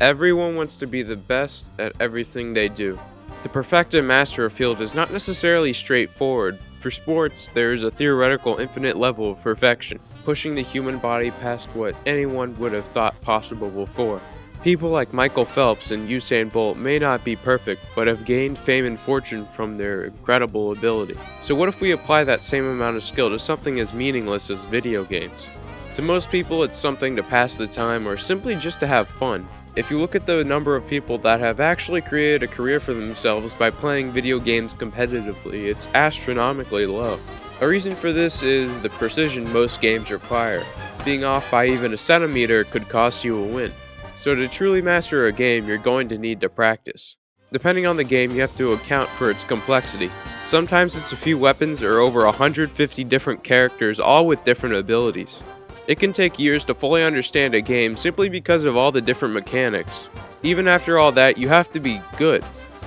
Everyone wants to be the best at everything they do. To perfect and master a field is not necessarily straightforward. For sports, there is a theoretical infinite level of perfection, pushing the human body past what anyone would have thought possible before. People like Michael Phelps and Usain Bolt may not be perfect, but have gained fame and fortune from their incredible ability. So what if we apply that same amount of skill to something as meaningless as video games? To most people, it's something to pass the time or simply just to have fun. If you look at the number of people that have actually created a career for themselves by playing video games competitively, it's astronomically low. A reason for this is the precision most games require. Being off by even a centimeter could cost you a win. So to truly master a game, you're going to need to practice. Depending on the game, you have to account for its complexity. Sometimes it's a few weapons or over 150 different characters, all with different abilities. It can take years to fully understand a game simply because of all the different mechanics. Even after all that, you have to be good.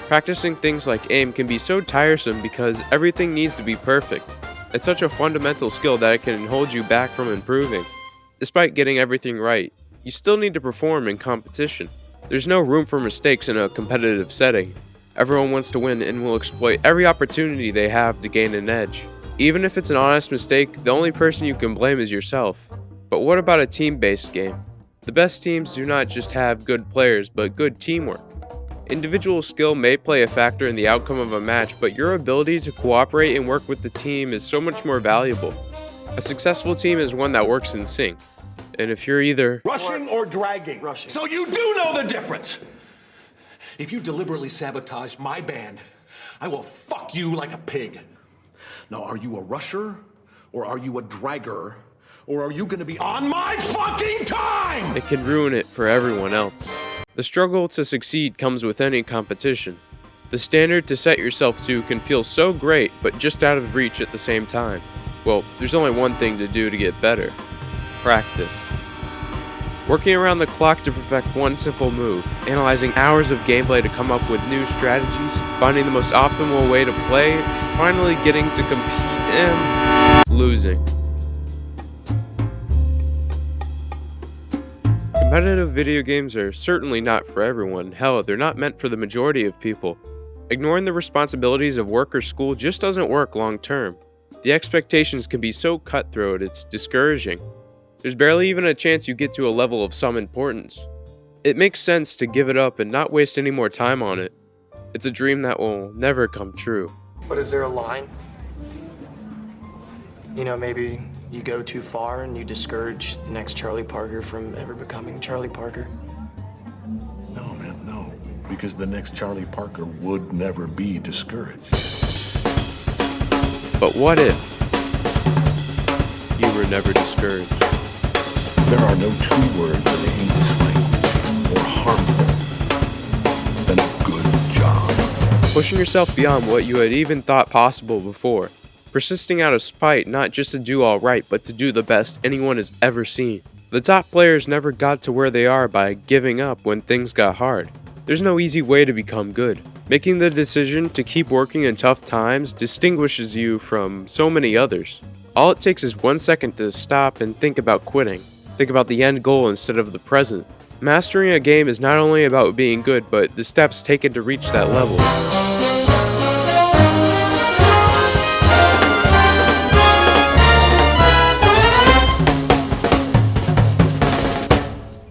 Practicing things like aim can be so tiresome because everything needs to be perfect. It's such a fundamental skill that it can hold you back from improving. Despite getting everything right, you still need to perform in competition. There's no room for mistakes in a competitive setting. Everyone wants to win and will exploit every opportunity they have to gain an edge. Even if it's an honest mistake, the only person you can blame is yourself. But what about a team-based game? The best teams do not just have good players, but good teamwork. Individual skill may play a factor in the outcome of a match, but your ability to cooperate and work with the team is so much more valuable. A successful team is one that works in sync. And if you're either rushing or dragging. Rushing. So you do know the difference. If you deliberately sabotage my band, I will fuck you like a pig. Now, are you a rusher or are you a dragger? Or are you gonna be on my fucking time? it can ruin it for everyone else. The struggle to succeed comes with any competition. The standard to set yourself to can feel so great, but just out of reach at the same time. Well, there's only one thing to do to get better. Practice. Working around the clock to perfect one simple move, analyzing hours of gameplay to come up with new strategies, finding the most optimal way to play, finally getting to compete and losing. Competitive video games are certainly not for everyone. Hell, they're not meant for the majority of people. Ignoring the responsibilities of work or school just doesn't work long term. The expectations can be so cutthroat, it's discouraging. There's barely even a chance you get to a level of some importance. It makes sense to give it up and not waste any more time on it. It's a dream that will never come true. But is there a line? You know, maybe you go too far and you discourage the next Charlie Parker from ever becoming Charlie Parker? No, man, no. Because the next Charlie Parker would never be discouraged. But what if you were never discouraged? There are no two words in the English language more harmful than a good job. Pushing yourself beyond what you had even thought possible before. Persisting out of spite, not just to do all right, but to do the best anyone has ever seen. The top players never got to where they are by giving up when things got hard. There's no easy way to become good. Making the decision to keep working in tough times distinguishes you from so many others. All it takes is 1 second to stop and think about quitting. Think about the end goal instead of the present. Mastering a game is not only about being good, but the steps taken to reach that level.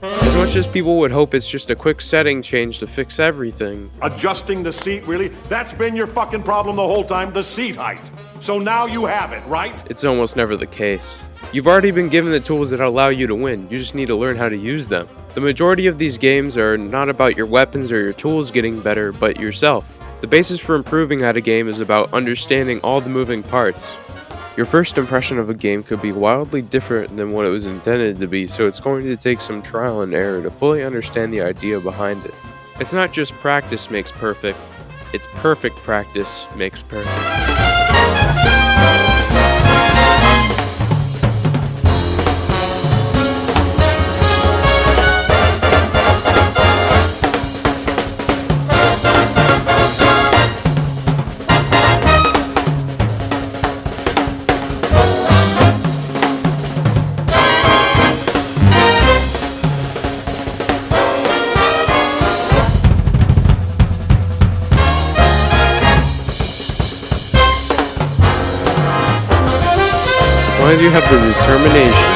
As much as people would hope it's just a quick setting change to fix everything, Adjusting the seat, really? That's been your fucking problem the whole time, the seat height. So now you have it, right? it's almost never the case. You've already been given the tools that allow you to win, you just need to learn how to use them. The majority of these games are not about your weapons or your tools getting better, but yourself. The basis for improving at a game is about understanding all the moving parts. Your first impression of a game could be wildly different than what it was intended to be, so it's going to take some trial and error to fully understand the idea behind it. It's not just practice makes perfect, it's perfect practice makes perfect. long as you have the determination,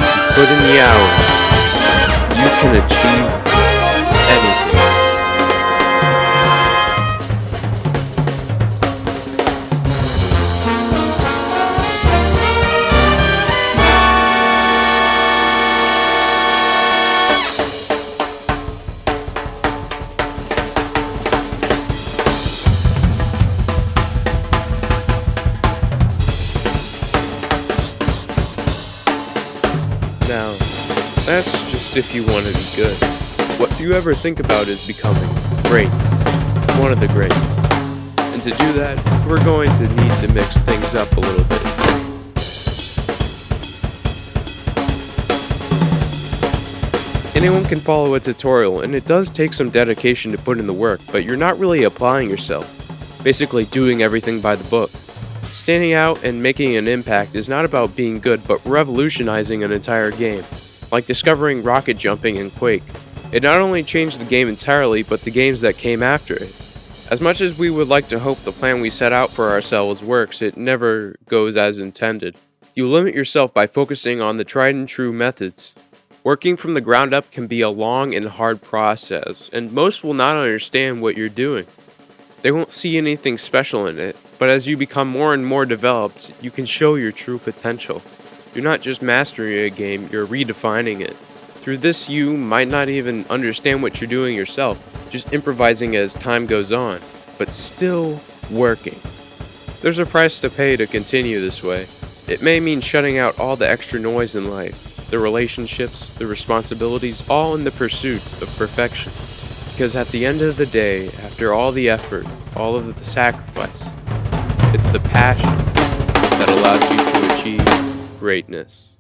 you put in the hours, you can achieve anything. Now, that's just if you want to be good. What you ever think about is becoming great, one of the great. And to do that, we're going to need to mix things up a little bit. Anyone can follow a tutorial, and it does take some dedication to put in the work, but you're not really applying yourself, basically doing everything by the book. Standing out and making an impact is not about being good, but revolutionizing an entire game, like discovering rocket jumping in Quake. It not only changed the game entirely, but the games that came after it. As much as we would like to hope the plan we set out for ourselves works, it never goes as intended. You limit yourself by focusing on the tried and true methods. Working from the ground up can be a long and hard process, and most will not understand what you're doing. They won't see anything special in it, but as you become more and more developed, you can show your true potential. You're not just mastering a game, you're redefining it. Through this, you might not even understand what you're doing yourself, just improvising as time goes on, but still working. There's a price to pay to continue this way. It may mean shutting out all the extra noise in life, the relationships, the responsibilities, all in the pursuit of perfection. Because at the end of the day, after all the effort, all of the sacrifice, it's the passion that allows you to achieve greatness.